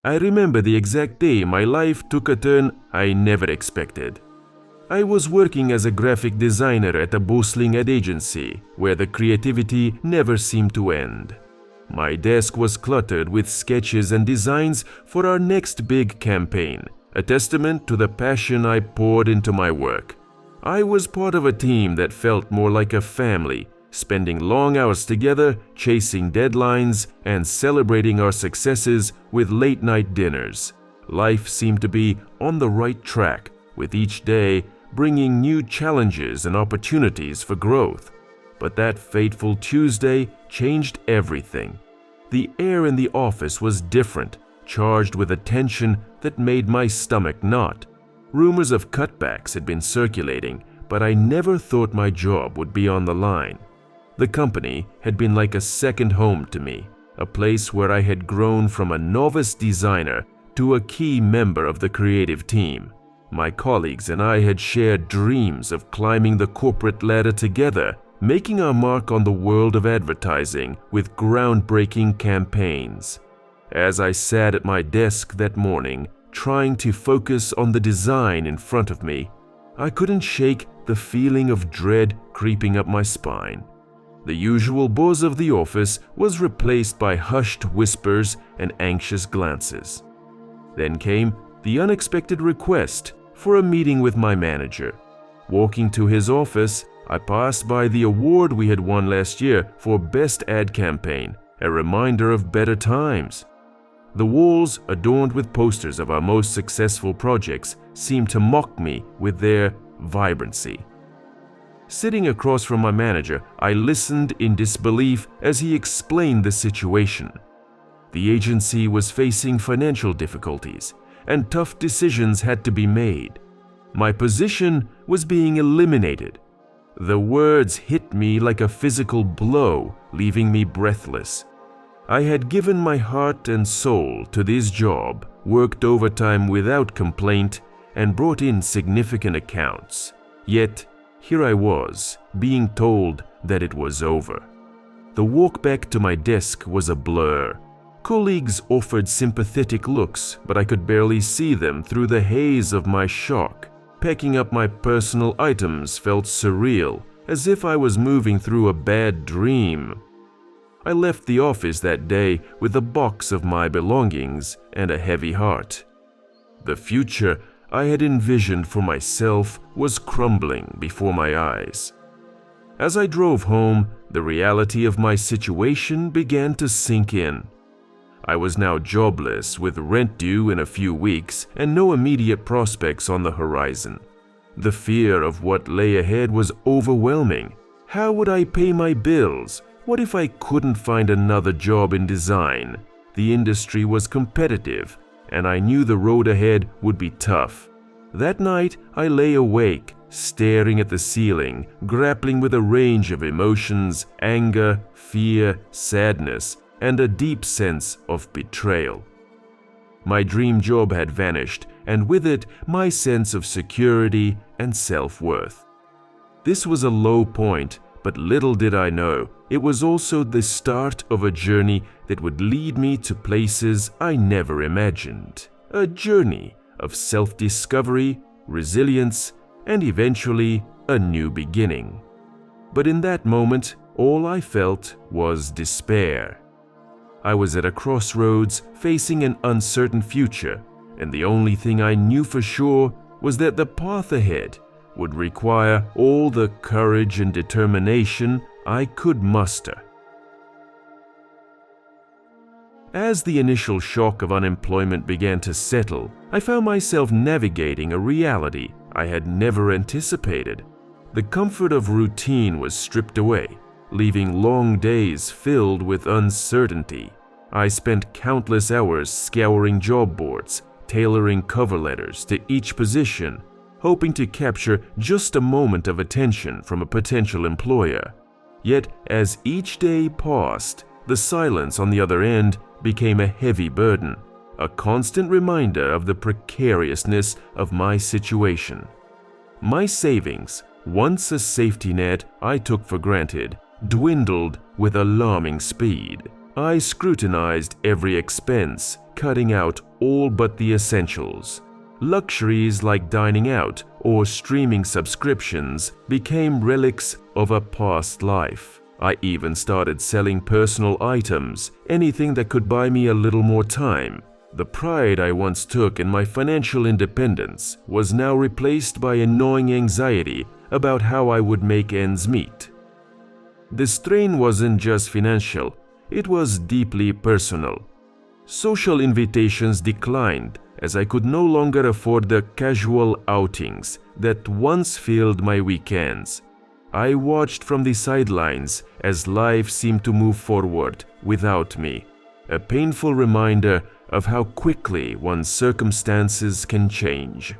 I remember the exact day my life took a turn I never expected. I was working as a graphic designer at a bustling ad agency where the creativity never seemed to end. My desk was cluttered with sketches and designs for our next big campaign, a testament to the passion I poured into my work. I was part of a team that felt more like a family, spending long hours together, chasing deadlines, and celebrating our successes with late-night dinners. Life seemed to be on the right track, with each day bringing new challenges and opportunities for growth. But that fateful Tuesday changed everything. The air in the office was different, charged with a tension that made my stomach knot. Rumors of cutbacks had been circulating, but I never thought my job would be on the line. The company had been like a second home to me, a place where I had grown from a novice designer to a key member of the creative team. My colleagues and I had shared dreams of climbing the corporate ladder together, making our mark on the world of advertising with groundbreaking campaigns. As I sat at my desk that morning, trying to focus on the design in front of me, I couldn't shake the feeling of dread creeping up my spine. The usual buzz of the office was replaced by hushed whispers and anxious glances. Then came the unexpected request for a meeting with my manager. Walking to his office, I passed by the award we had won last year for Best Ad Campaign, a reminder of better times. The walls, adorned with posters of our most successful projects, seemed to mock me with their vibrancy. Sitting across from my manager, I listened in disbelief as he explained the situation. The agency was facing financial difficulties, and tough decisions had to be made. My position was being eliminated. The words hit me like a physical blow, leaving me breathless. I had given my heart and soul to this job, worked overtime without complaint, and brought in significant accounts. Yet, here I was, being told that it was over. The walk back to my desk was a blur. Colleagues offered sympathetic looks, but I could barely see them through the haze of my shock. Packing up my personal items felt surreal, as if I was moving through a bad dream. I left the office that day with a box of my belongings and a heavy heart. The future I had envisioned for myself was crumbling before my eyes. As I drove home, the reality of my situation began to sink in. I was now jobless, with rent due in a few weeks and no immediate prospects on the horizon. The fear of what lay ahead was overwhelming. How would I pay my bills? What if I couldn't find another job in design? The industry was competitive, and I knew the road ahead would be tough. That night, I lay awake, staring at the ceiling, grappling with a range of emotions: anger, fear, sadness, and a deep sense of betrayal. My dream job had vanished, and with it, my sense of security and self-worth. This was a low point, but little did I know, it was also the start of a journey that would lead me to places I never imagined. A journey of self-discovery, resilience, and eventually a new beginning. But in that moment, all I felt was despair. I was at a crossroads, facing an uncertain future, and the only thing I knew for sure was that the path ahead would require all the courage and determination I could muster. As the initial shock of unemployment began to settle, I found myself navigating a reality I had never anticipated. The comfort of routine was stripped away, leaving long days filled with uncertainty. I spent countless hours scouring job boards, tailoring cover letters to each position, hoping to capture just a moment of attention from a potential employer. Yet, as each day passed, the silence on the other end became a heavy burden, a constant reminder of the precariousness of my situation. My savings, once a safety net I took for granted, dwindled with alarming speed. I scrutinized every expense, cutting out all but the essentials. Luxuries like dining out or streaming subscriptions became relics of a past life. I even started selling personal items, anything that could buy me a little more time. The pride I once took in my financial independence was now replaced by a gnawing anxiety about how I would make ends meet. The strain wasn't just financial, it was deeply personal. Social invitations declined as I could no longer afford the casual outings that once filled my weekends. I watched from the sidelines as life seemed to move forward without me, a painful reminder of how quickly one's circumstances can change.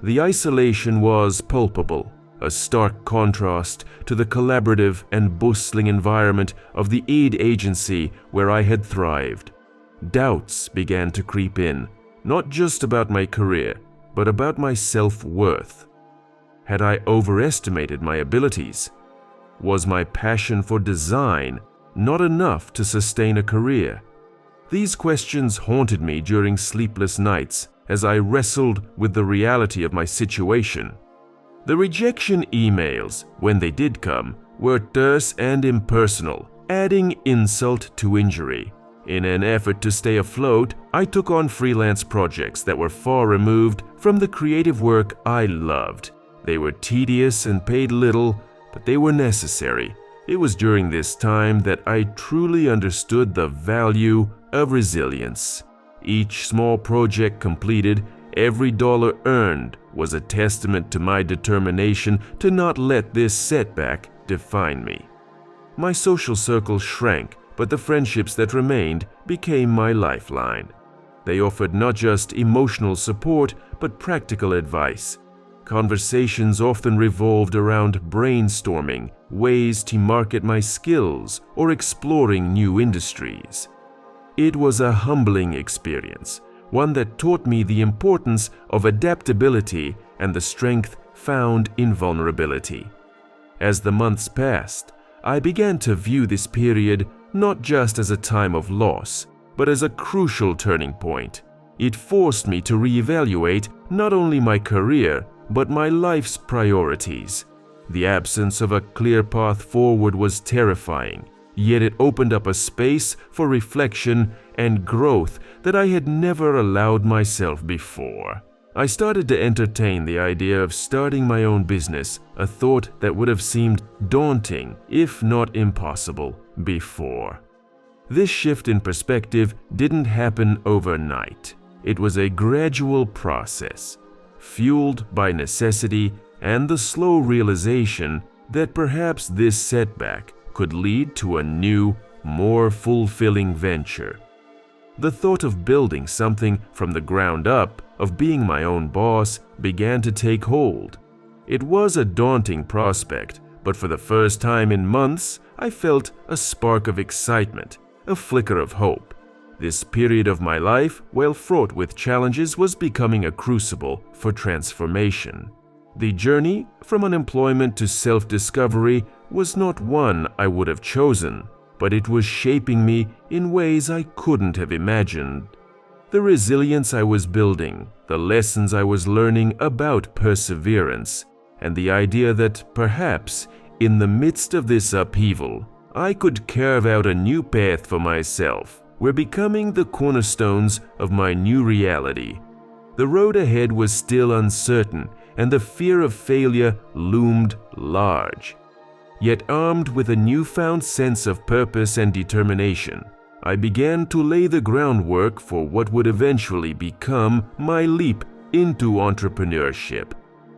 The isolation was palpable, a stark contrast to the collaborative and bustling environment of the aid agency where I had thrived. Doubts began to creep in, not just about my career, but about my self-worth. Had I overestimated my abilities? Was my passion for design not enough to sustain a career? These questions haunted me during sleepless nights as I wrestled with the reality of my situation. The rejection emails, when they did come, were terse and impersonal, adding insult to injury. In an effort to stay afloat, I took on freelance projects that were far removed from the creative work I loved. They were tedious and paid little, but they were necessary. It was during this time that I truly understood the value of resilience. Each small project completed, every dollar earned, was a testament to my determination to not let this setback define me. My social circle shrank, but the friendships that remained became my lifeline. They offered not just emotional support, but practical advice. Conversations often revolved around brainstorming, ways to market my skills, or exploring new industries. It was a humbling experience, one that taught me the importance of adaptability and the strength found in vulnerability. As the months passed, I began to view this period not just as a time of loss, but as a crucial turning point. It forced me to reevaluate not only my career, but my life's priorities. The absence of a clear path forward was terrifying, yet it opened up a space for reflection and growth that I had never allowed myself before. I started to entertain the idea of starting my own business, a thought that would have seemed daunting, if not impossible, before. This shift in perspective didn't happen overnight. It was a gradual process, fueled by necessity and the slow realization that perhaps this setback could lead to a new, more fulfilling venture. The thought of building something from the ground up, of being my own boss, began to take hold. It was a daunting prospect, but for the first time in months, I felt a spark of excitement, a flicker of hope. This period of my life, while fraught with challenges, was becoming a crucible for transformation. The journey from unemployment to self-discovery was not one I would have chosen, but it was shaping me in ways I couldn't have imagined. The resilience I was building, the lessons I was learning about perseverance, and the idea that perhaps, in the midst of this upheaval, I could carve out a new path for myself, were becoming the cornerstones of my new reality. The road ahead was still uncertain, and the fear of failure loomed large. Yet armed with a newfound sense of purpose and determination, I began to lay the groundwork for what would eventually become my leap into entrepreneurship.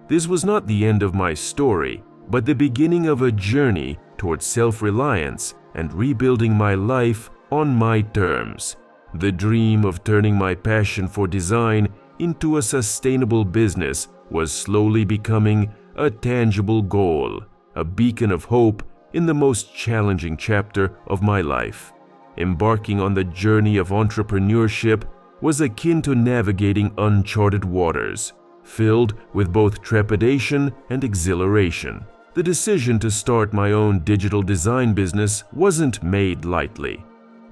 This was not the end of my story, but the beginning of a journey towards self-reliance and rebuilding my life on my terms. The dream of turning my passion for design into a sustainable business was slowly becoming a tangible goal, a beacon of hope in the most challenging chapter of my life. Embarking on the journey of entrepreneurship was akin to navigating uncharted waters, filled with both trepidation and exhilaration. The decision to start my own digital design business wasn't made lightly.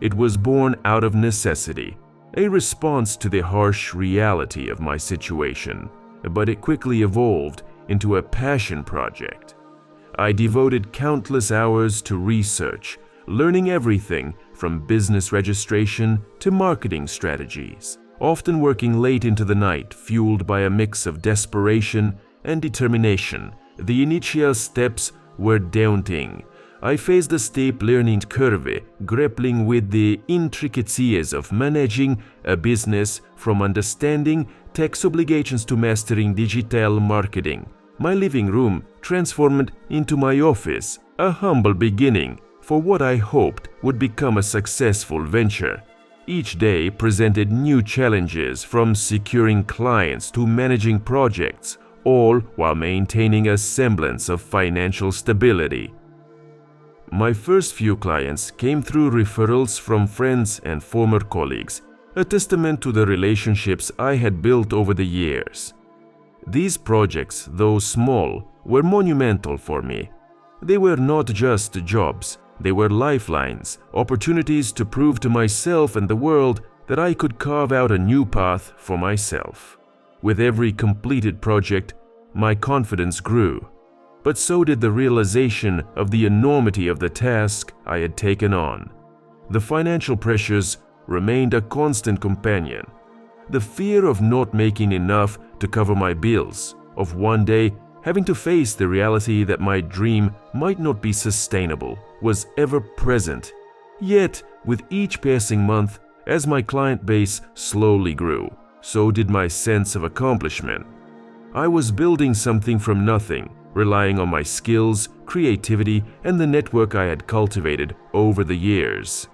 It was born out of necessity, a response to the harsh reality of my situation, but it quickly evolved into a passion project. I devoted countless hours to research, learning everything from business registration to marketing strategies, often working late into the night, fueled by a mix of desperation and determination. The initial steps were daunting. I faced a steep learning curve, grappling with the intricacies of managing a business, from understanding tax obligations to mastering digital marketing. My living room transformed into my office, a humble beginning for what I hoped would become a successful venture. Each day presented new challenges, from securing clients to managing projects, all while maintaining a semblance of financial stability. My first few clients came through referrals from friends and former colleagues, a testament to the relationships I had built over the years. These projects, though small, were monumental for me. They were not just jobs, they were lifelines, opportunities to prove to myself and the world that I could carve out a new path for myself. With every completed project, my confidence grew, but so did the realization of the enormity of the task I had taken on. The financial pressures remained a constant companion. The fear of not making enough to cover my bills, of one day having to face the reality that my dream might not be sustainable, was ever present. Yet, with each passing month, as my client base slowly grew, so did my sense of accomplishment. I was building something from nothing, relying on my skills, creativity, and the network I had cultivated over the years.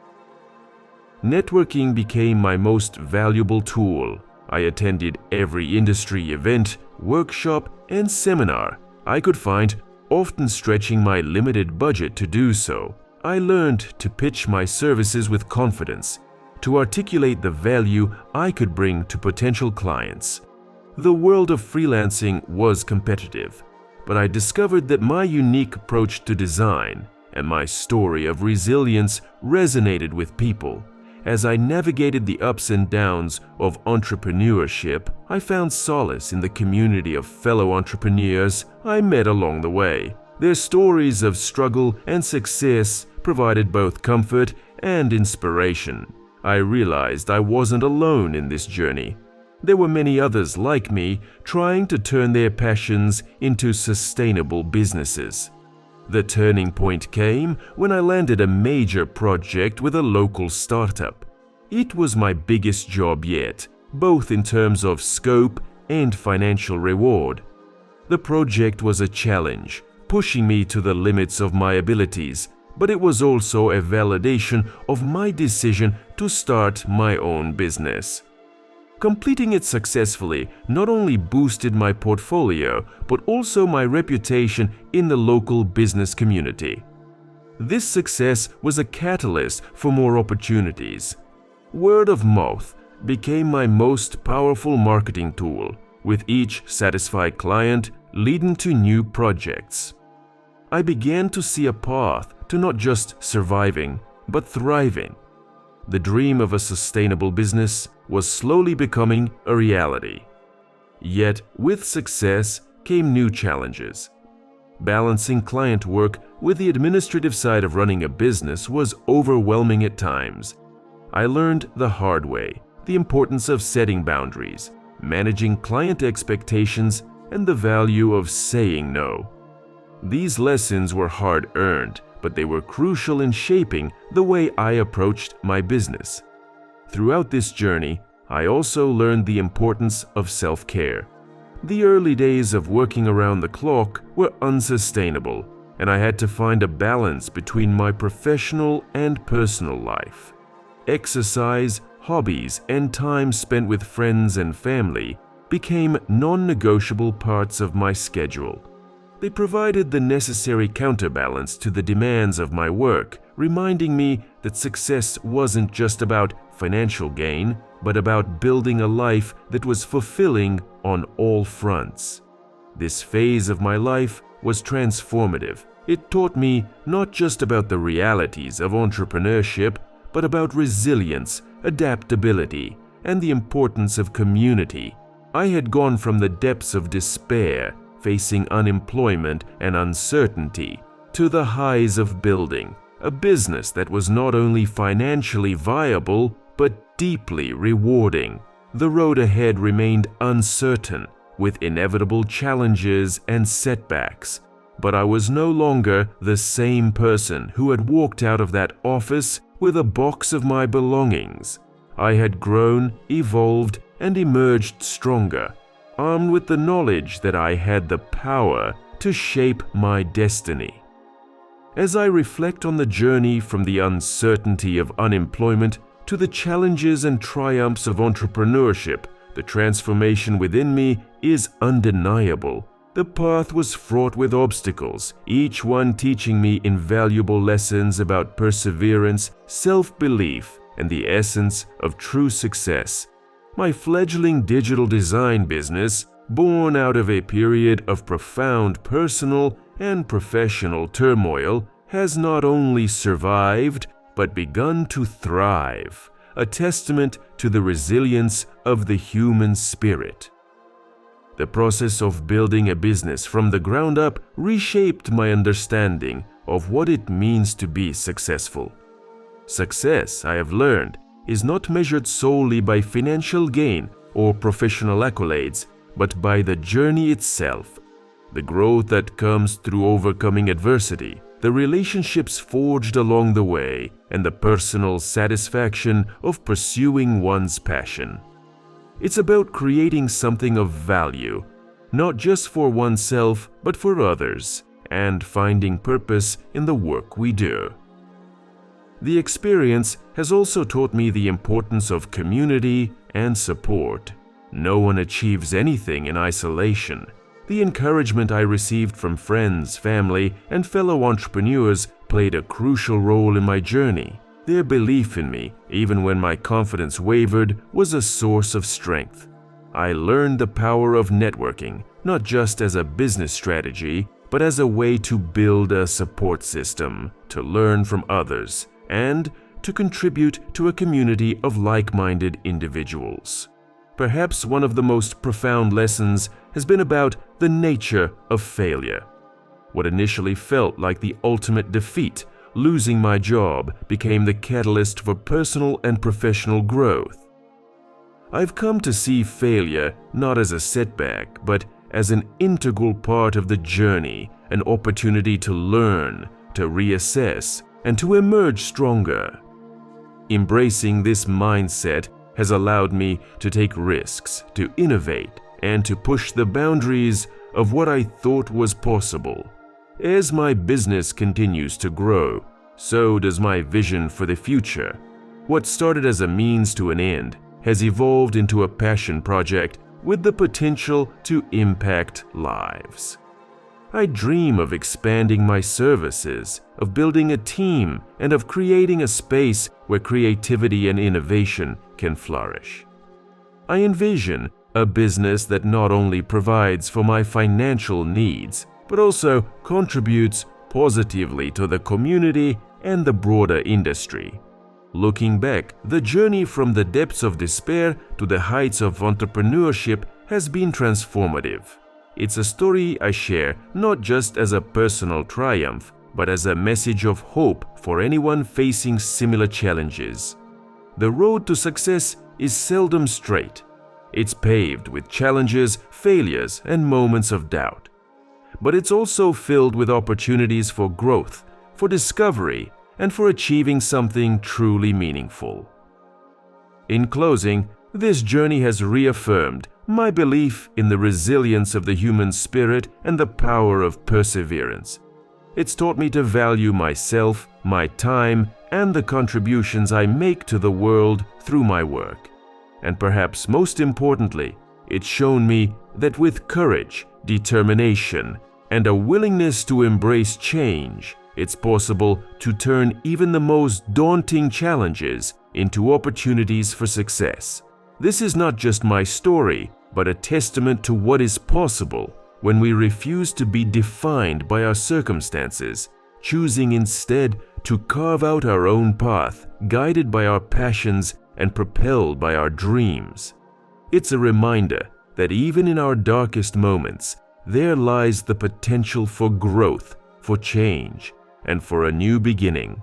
Networking became my most valuable tool. I attended every industry event, workshop, and seminar I could find, often stretching my limited budget to do so. I learned to pitch my services with confidence, to articulate the value I could bring to potential clients. The world of freelancing was competitive, but I discovered that my unique approach to design and my story of resilience resonated with people. As I navigated the ups and downs of entrepreneurship, I found solace in the community of fellow entrepreneurs I met along the way. Their stories of struggle and success provided both comfort and inspiration. I realized I wasn't alone in this journey. There were many others like me trying to turn their passions into sustainable businesses. The turning point came when I landed a major project with a local startup. It was my biggest job yet, both in terms of scope and financial reward. The project was a challenge, pushing me to the limits of my abilities, but it was also a validation of my decision to start my own business. Completing it successfully not only boosted my portfolio, but also my reputation in the local business community. This success was a catalyst for more opportunities. Word of mouth became my most powerful marketing tool, with each satisfied client leading to new projects. I began to see a path to not just surviving, but thriving. The dream of a sustainable business was slowly becoming a reality. Yet, with success came new challenges. Balancing client work with the administrative side of running a business was overwhelming at times. I learned the hard way the importance of setting boundaries, managing client expectations, and the value of saying no. These lessons were hard-earned, but they were crucial in shaping the way I approached my business. Throughout this journey, I also learned the importance of self-care. The early days of working around the clock were unsustainable, and I had to find a balance between my professional and personal life. Exercise, hobbies, and time spent with friends and family became non-negotiable parts of my schedule. They provided the necessary counterbalance to the demands of my work, reminding me that success wasn't just about financial gain, but about building a life that was fulfilling on all fronts. This phase of my life was transformative. It taught me not just about the realities of entrepreneurship, but about resilience, adaptability, and the importance of community. I had gone from the depths of despair, facing unemployment and uncertainty, to the highs of building a business that was not only financially viable, but deeply rewarding. The road ahead remained uncertain, with inevitable challenges and setbacks, but I was no longer the same person who had walked out of that office with a box of my belongings. I had grown, evolved, and emerged stronger, armed with the knowledge that I had the power to shape my destiny. As I reflect on the journey from the uncertainty of unemployment to the challenges and triumphs of entrepreneurship, the transformation within me is undeniable. The path was fraught with obstacles, each one teaching me invaluable lessons about perseverance, self-belief, and the essence of true success. My fledgling digital design business, born out of a period of profound personal and professional turmoil, has not only survived but begun to thrive, a testament to the resilience of the human spirit. The process of building a business from the ground up reshaped my understanding of what it means to be successful. Success, I have learned, is not measured solely by financial gain or professional accolades, but by the journey itself, the growth that comes through overcoming adversity, the relationships forged along the way, and the personal satisfaction of pursuing one's passion. It's about creating something of value, not just for oneself but for others, and finding purpose in the work we do. The experience has also taught me the importance of community and support. No one achieves anything in isolation. The encouragement I received from friends, family, and fellow entrepreneurs played a crucial role in my journey. Their belief in me, even when my confidence wavered, was a source of strength. I learned the power of networking, not just as a business strategy, but as a way to build a support system, to learn from others, and to contribute to a community of like-minded individuals. Perhaps one of the most profound lessons has been about the nature of failure. What initially felt like the ultimate defeat, losing my job, became the catalyst for personal and professional growth. I've come to see failure not as a setback, but as an integral part of the journey, an opportunity to learn, to reassess, and to emerge stronger. Embracing this mindset has allowed me to take risks, to innovate, and to push the boundaries of what I thought was possible. As my business continues to grow, so does my vision for the future. What started as a means to an end has evolved into a passion project with the potential to impact lives. I dream of expanding my services, of building a team, and of creating a space where creativity and innovation can flourish. I envision a business that not only provides for my financial needs, but also contributes positively to the community and the broader industry. Looking back, the journey from the depths of despair to the heights of entrepreneurship has been transformative. It's a story I share not just as a personal triumph, but as a message of hope for anyone facing similar challenges. The road to success is seldom straight. It's paved with challenges, failures, and moments of doubt. But it's also filled with opportunities for growth, for discovery, and for achieving something truly meaningful. In closing, this journey has reaffirmed my belief in the resilience of the human spirit and the power of perseverance. It's taught me to value myself, my time, and the contributions I make to the world through my work. And perhaps most importantly, it's shown me that with courage, determination, and a willingness to embrace change, it's possible to turn even the most daunting challenges into opportunities for success. This is not just my story, but a testament to what is possible when we refuse to be defined by our circumstances, choosing instead to carve out our own path, guided by our passions and propelled by our dreams. It's a reminder that even in our darkest moments, there lies the potential for growth, for change, and for a new beginning.